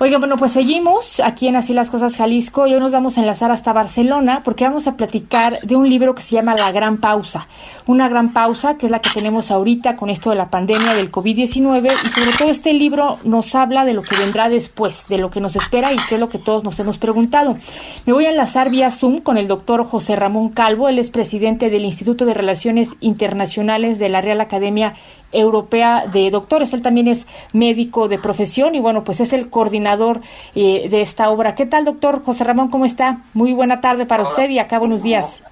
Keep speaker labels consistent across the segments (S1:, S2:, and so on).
S1: Oiga, bueno, pues seguimos aquí en Así las Cosas Jalisco y hoy nos vamos a enlazar hasta Barcelona porque vamos a platicar de un libro que se llama La Gran Pausa. Una gran pausa que es la que tenemos ahorita con esto de la pandemia del COVID-19 y sobre todo este libro nos habla de lo que vendrá después, de lo que nos espera y qué es lo que todos nos hemos preguntado. Me voy a enlazar vía Zoom con el doctor José Ramón Calvo. Él es presidente del Instituto de Relaciones Internacionales de la Real Academia Europea de Doctores. Él también es médico de profesión y bueno, pues es el coordinador de esta obra. ¿Qué tal, doctor José Ramón? ¿Cómo está? Muy buena tarde para usted y acá buenos días.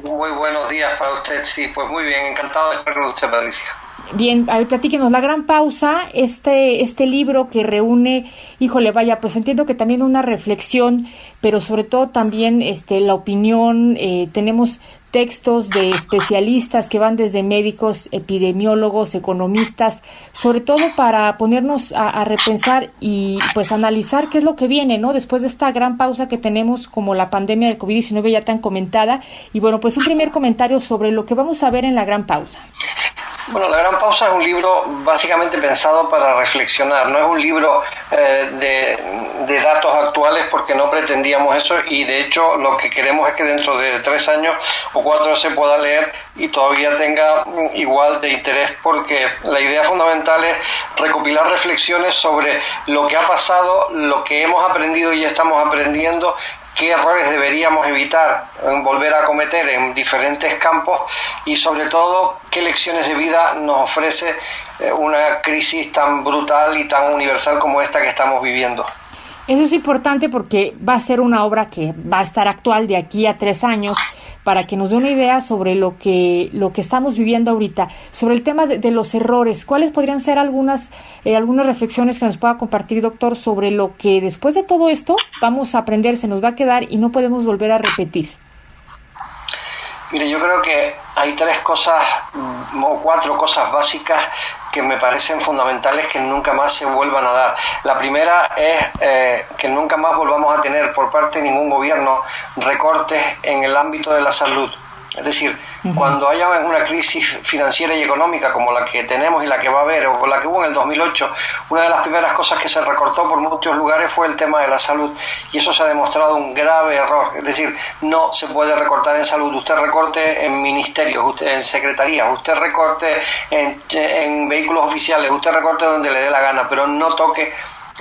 S2: Muy buenos días para usted, sí, pues muy bien, encantado de estar con usted, Patricia.
S1: Bien, a ver, platíquenos, La Gran Pausa, este libro que reúne, híjole, vaya, pues entiendo que también una reflexión, pero sobre todo también la opinión, tenemos textos de especialistas que van desde médicos, epidemiólogos, economistas, sobre todo para ponernos a repensar y pues analizar qué es lo que viene, ¿no? Después de esta gran pausa que tenemos como la pandemia del COVID-19 ya tan comentada. Y bueno, pues un primer comentario sobre lo que vamos a ver en La Gran Pausa.
S2: Bueno, La Gran Pausa es un libro básicamente pensado para reflexionar, no es un libro de datos actuales porque no pretendíamos eso y de hecho lo que queremos es que dentro de 3 años o 4 se pueda leer y todavía tenga igual de interés porque la idea fundamental es recopilar reflexiones sobre lo que ha pasado, lo que hemos aprendido y estamos aprendiendo, qué errores deberíamos evitar volver a cometer en diferentes campos y sobre todo qué lecciones de vida nos ofrece una crisis tan brutal y tan universal como esta que estamos viviendo.
S1: Eso es importante porque va a ser una obra que va a estar actual de aquí a 3 años para que nos dé una idea sobre lo que estamos viviendo ahorita. Sobre el tema de los errores, ¿cuáles podrían ser algunas reflexiones que nos pueda compartir, doctor, sobre lo que después de todo esto vamos a aprender, se nos va a quedar y no podemos volver a repetir?
S2: Mire, yo creo que hay 3 cosas o 4 cosas básicas que me parecen fundamentales que nunca más se vuelvan a dar. La primera es que nunca más volvamos a tener por parte de ningún gobierno recortes en el ámbito de la salud. Es decir, cuando haya una crisis financiera y económica como la que tenemos y la que va a haber, o la que hubo en el 2008, una de las primeras cosas que se recortó por muchos lugares fue el tema de la salud. Y eso se ha demostrado un grave error. Es decir, no se puede recortar en salud. Usted recorte en ministerios, usted en secretarías, usted recorte en vehículos oficiales, usted recorte donde le dé la gana, pero no toque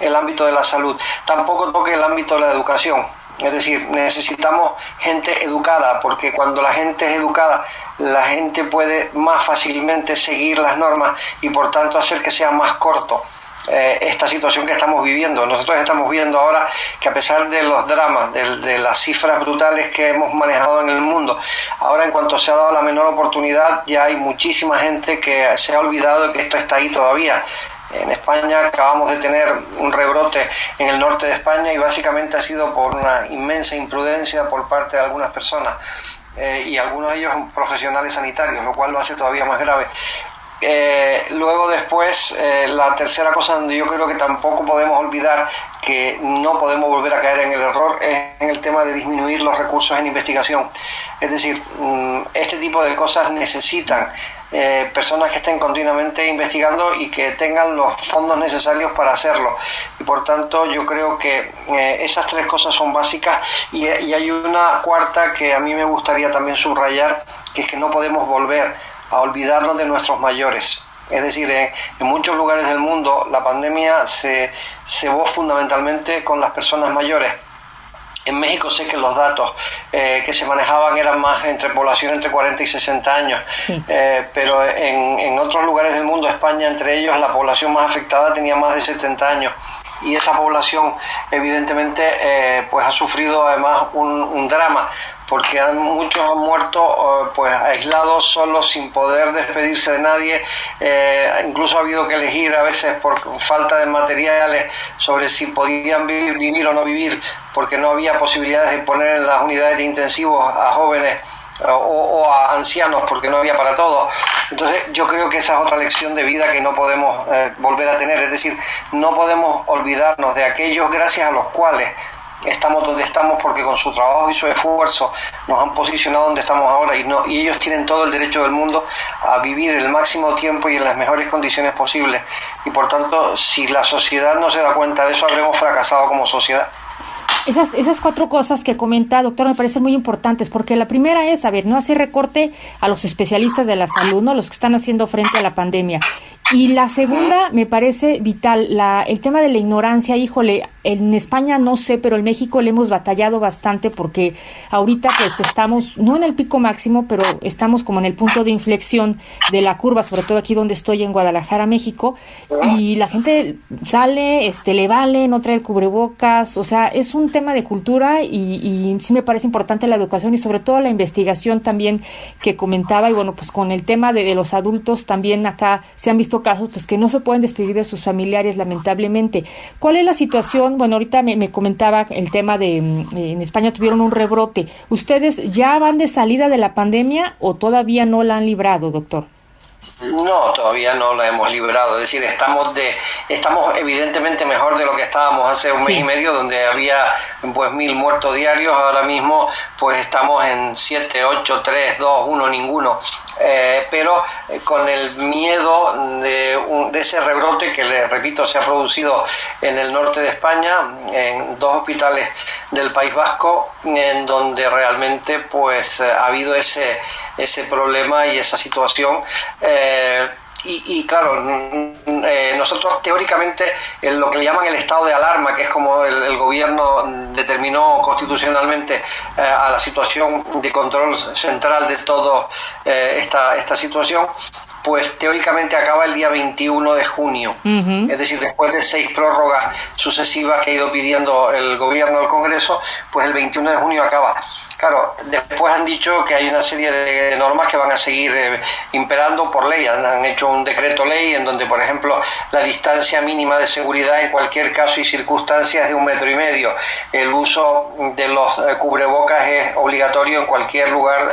S2: el ámbito de la salud. Tampoco toque el ámbito de la educación. Es decir, necesitamos gente educada, porque cuando la gente es educada, la gente puede más fácilmente seguir las normas y por tanto hacer que sea más corto esta situación que estamos viviendo. Nosotros estamos viendo ahora que a pesar de los dramas, de las cifras brutales que hemos manejado en el mundo, ahora en cuanto se ha dado la menor oportunidad, ya hay muchísima gente que se ha olvidado de que esto está ahí todavía. En España acabamos de tener un rebrote en el norte de España y básicamente ha sido por una inmensa imprudencia por parte de algunas personas y algunos de ellos profesionales sanitarios, lo cual lo hace todavía más grave. Luego después, la tercera cosa donde yo creo que tampoco podemos olvidar que no podemos volver a caer en el error es en el tema de disminuir los recursos en investigación. Es decir, este tipo de cosas necesitan personas que estén continuamente investigando y que tengan los fondos necesarios para hacerlo. Y por tanto yo creo que esas 3 cosas son básicas y hay una cuarta que a mí me gustaría también subrayar, que es que no podemos volver a olvidarnos de nuestros mayores. Es decir, en muchos lugares del mundo la pandemia se cebó fundamentalmente con las personas mayores. En México sé que los datos que se manejaban eran más entre población entre 40 y 60 años, sí. Pero en otros lugares del mundo, España entre ellos, la población más afectada tenía más de 70 años. Y esa población evidentemente pues ha sufrido además un drama, porque muchos han muerto pues aislados, solos, sin poder despedirse de nadie. Incluso ha habido que elegir a veces por falta de materiales sobre si podían vivir o no vivir, porque no había posibilidades de poner en las unidades de intensivos a jóvenes o a ancianos, porque no había para todos. Entonces yo creo que esa es otra lección de vida que no podemos volver a tener. Es decir, no podemos olvidarnos de aquellos gracias a los cuales estamos donde estamos porque con su trabajo y su esfuerzo nos han posicionado donde estamos ahora, y ellos tienen todo el derecho del mundo a vivir el máximo tiempo y en las mejores condiciones posibles, y por tanto, si la sociedad no se da cuenta de eso, habremos fracasado como sociedad.
S1: Esas 4 cosas que comenta, doctor, me parecen muy importantes, porque la primera es, a ver, no hacer recorte a los especialistas de la salud, ¿no? Los que están haciendo frente a la pandemia. Y la segunda me parece vital, el tema de la ignorancia. Híjole, en España no sé, pero en México le hemos batallado bastante, porque ahorita pues estamos, no en el pico máximo, pero estamos como en el punto de inflexión de la curva, sobre todo aquí donde estoy en Guadalajara, México, y la gente sale, le vale, no trae el cubrebocas, o sea, es un tema de cultura, y sí me parece importante la educación y sobre todo la investigación también que comentaba. Y bueno, pues con el tema de los adultos también acá se han visto casos pues que no se pueden despedir de sus familiares, lamentablemente. ¿Cuál es la situación? Bueno, ahorita me comentaba el tema de en España tuvieron un rebrote. ¿Ustedes ya van de salida de la pandemia o todavía no la han librado, doctor?
S2: No, todavía no la hemos librado, es decir, estamos evidentemente mejor de lo que estábamos hace un mes y medio, donde había pues 1.000 muertos diarios. Ahora mismo pues estamos en 7, 8, 3, 2, 1, ninguno, pero con el miedo de ese rebrote que, le repito, se ha producido en el norte de España, en 2 hospitales del País Vasco, en donde realmente pues ha habido ese problema y esa situación. Y claro, nosotros teóricamente lo que le llaman el estado de alarma, que es como el gobierno determinó constitucionalmente a la situación de control central de toda esta situación, pues teóricamente acaba el día 21 de junio, es decir, después de 6 prórrogas sucesivas que ha ido pidiendo el gobierno al Congreso, pues el 21 de junio acaba. Claro, después han dicho que hay una serie de normas que van a seguir imperando por ley. Han hecho un decreto ley en donde, por ejemplo, la distancia mínima de seguridad en cualquier caso y circunstancia es de 1,5 metros. El uso de los cubrebocas es obligatorio en cualquier lugar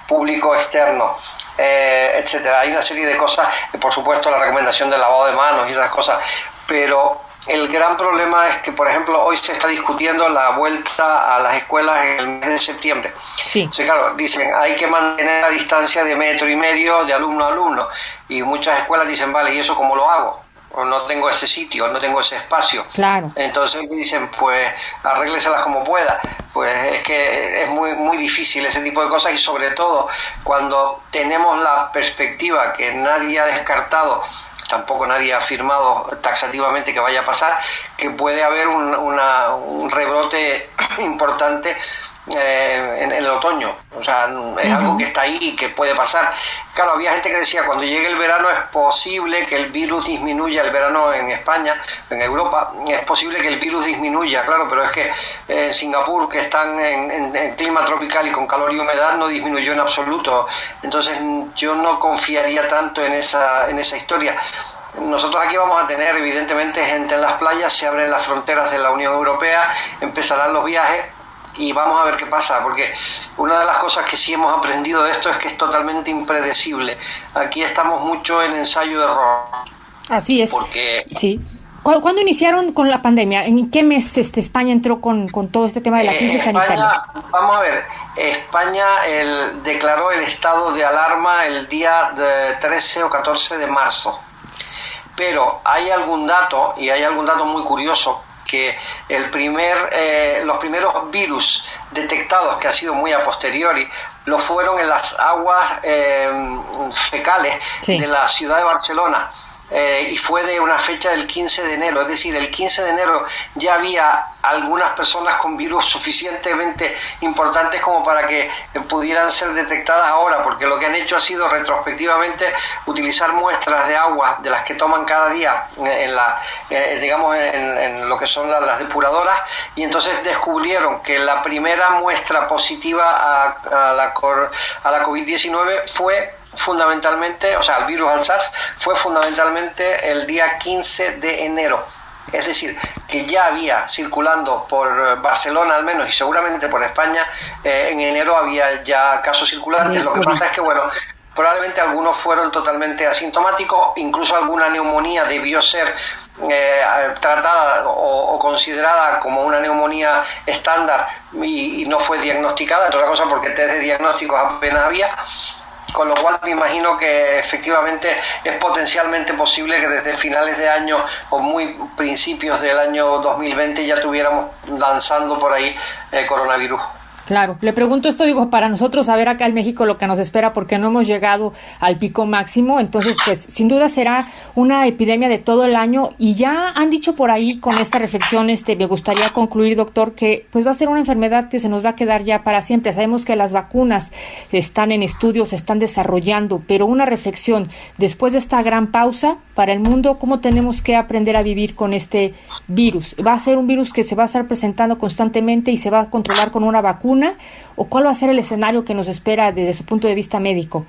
S2: público externo, etcétera. Hay una serie de cosas, por supuesto la recomendación del lavado de manos y esas cosas, pero el gran problema es que, por ejemplo, hoy se está discutiendo la vuelta a las escuelas en el mes de septiembre. Sí. Entonces, claro, dicen, hay que mantener la distancia de 1,5 metros de alumno a alumno, y muchas escuelas dicen, vale, ¿y eso cómo lo hago? O no tengo ese sitio, no tengo ese espacio. Claro. Entonces dicen, pues arrégleselas como pueda. Pues es que es muy, muy difícil ese tipo de cosas, y sobre todo cuando tenemos la perspectiva que nadie ha descartado, tampoco nadie ha afirmado taxativamente que vaya a pasar, que puede haber un rebrote importante en el otoño. O sea, es algo que está ahí y que puede pasar. Claro, había gente que decía, cuando llegue el verano es posible que el virus disminuya. El verano en España, en Europa, es posible que el virus disminuya, claro, pero es que en Singapur, que están en clima tropical y con calor y humedad, no disminuyó en absoluto. Entonces yo no confiaría tanto en esa historia. Nosotros aquí vamos a tener evidentemente gente en las playas, se abren las fronteras de la Unión Europea, empezarán los viajes, y vamos a ver qué pasa, porque una de las cosas que sí hemos aprendido de esto es que es totalmente impredecible. Aquí estamos mucho en ensayo de error. Así es. Porque sí. ¿Cuándo iniciaron con la pandemia? ¿En qué mes España entró con todo este tema de la crisis sanitaria? Vamos a ver, España declaró el estado de alarma el día 13 o 14 de marzo. Pero hay algún dato, y hay algún dato muy curioso, que los primeros virus detectados, que ha sido muy a posteriori, lo fueron en las aguas fecales de la ciudad de Barcelona. Y fue de una fecha del 15 de enero, es decir, el 15 de enero ya había algunas personas con virus suficientemente importantes como para que pudieran ser detectadas ahora, porque lo que han hecho ha sido retrospectivamente utilizar muestras de agua de las que toman cada día en lo que son las depuradoras, y entonces descubrieron que la primera muestra positiva a la COVID-19 fue fundamentalmente, o sea, el virus al SARS fue fundamentalmente el día 15 de enero. Es decir, que ya había circulando por Barcelona al menos, y seguramente por España, en enero había ya casos circulantes. Lo que pasa es que, bueno, probablemente algunos fueron totalmente asintomáticos, incluso alguna neumonía debió ser tratada o considerada como una neumonía estándar y no fue diagnosticada, entre otras cosas porque test de diagnósticos apenas había, con lo cual me imagino que efectivamente es potencialmente posible que desde finales de año o muy principios del año 2020 ya estuviéramos lanzando por ahí coronavirus.
S1: Claro, le pregunto esto, digo, para nosotros saber acá en México lo que nos espera, porque no hemos llegado al pico máximo, entonces pues sin duda será una epidemia de todo el año, y ya han dicho por ahí con esta reflexión, me gustaría concluir, doctor, que pues va a ser una enfermedad que se nos va a quedar ya para siempre. Sabemos que las vacunas están en estudio, se están desarrollando, pero una reflexión, después de esta gran pausa para el mundo, ¿cómo tenemos que aprender a vivir con este virus? ¿Va a ser un virus que se va a estar presentando constantemente y se va a controlar con una vacuna? ¿O cuál va a ser el escenario que nos espera desde su punto de vista médico?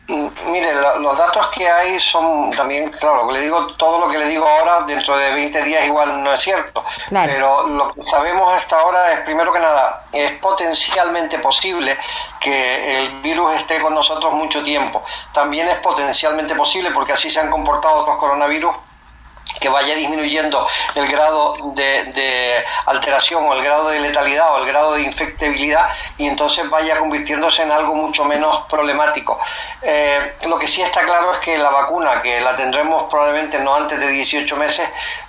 S2: Mire, los datos que hay son también, claro, le digo, todo lo que le digo ahora, dentro de 20 días igual no es cierto, claro. Pero lo que sabemos hasta ahora es, primero que nada, es potencialmente posible que el virus esté con nosotros mucho tiempo. También es potencialmente posible, porque así se han comportado otros coronavirus, que vaya disminuyendo el grado de alteración o el grado de letalidad o el grado de infectabilidad, y entonces vaya convirtiéndose en algo mucho menos problemático. Lo que sí está claro es que la vacuna, que la tendremos probablemente no antes de 18 meses,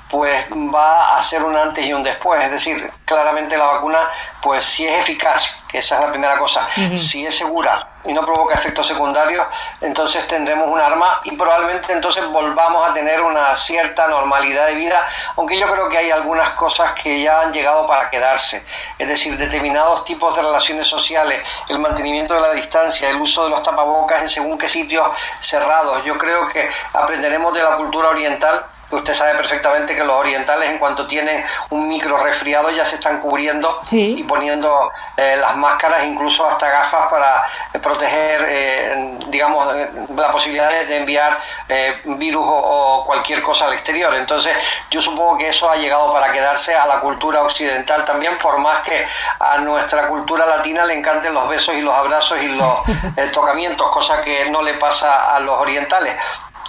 S2: pues va a ser un antes y un después. Es decir, claramente la vacuna, pues si es eficaz, que esa es la primera cosa, si es segura y no provoca efectos secundarios, entonces tendremos un arma y probablemente entonces volvamos a tener una cierta normalidad de vida, aunque yo creo que hay algunas cosas que ya han llegado para quedarse. Es decir, determinados tipos de relaciones sociales, el mantenimiento de la distancia, el uso de los tapabocas en según qué sitios cerrados. Yo creo que aprenderemos de la cultura oriental. Usted sabe perfectamente que los orientales, en cuanto tienen un micro resfriado, ya se están cubriendo, sí, y poniendo las máscaras, incluso hasta gafas, para proteger, digamos, la posibilidad de enviar virus o cualquier cosa al exterior. Entonces, yo supongo que eso ha llegado para quedarse a la cultura occidental también, por más que a nuestra cultura latina le encanten los besos y los abrazos y los tocamientos, cosa que no le pasa a los orientales.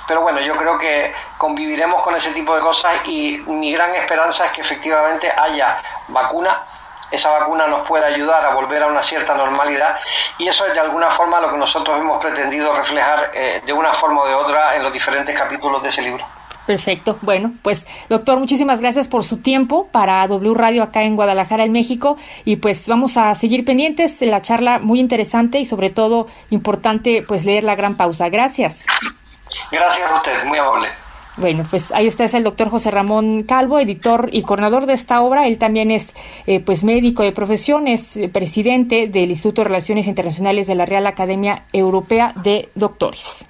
S2: Pero bueno, yo creo que conviviremos con ese tipo de cosas, y mi gran esperanza es que efectivamente haya vacuna. Esa vacuna nos puede ayudar a volver a una cierta normalidad, y eso es de alguna forma lo que nosotros hemos pretendido reflejar de una forma o de otra en los diferentes capítulos de ese libro.
S1: Perfecto. Bueno, pues doctor, muchísimas gracias por su tiempo para W Radio acá en Guadalajara, en México, y pues vamos a seguir pendientes de la charla, muy interesante y sobre todo importante pues leer La Gran Pausa. Gracias.
S2: Gracias a usted, muy amable.
S1: Bueno, pues ahí está, es el doctor José Ramón Calvo, editor y coordinador de esta obra. Él también es pues médico de profesión, es presidente del Instituto de Relaciones Internacionales de la Real Academia Europea de Doctores.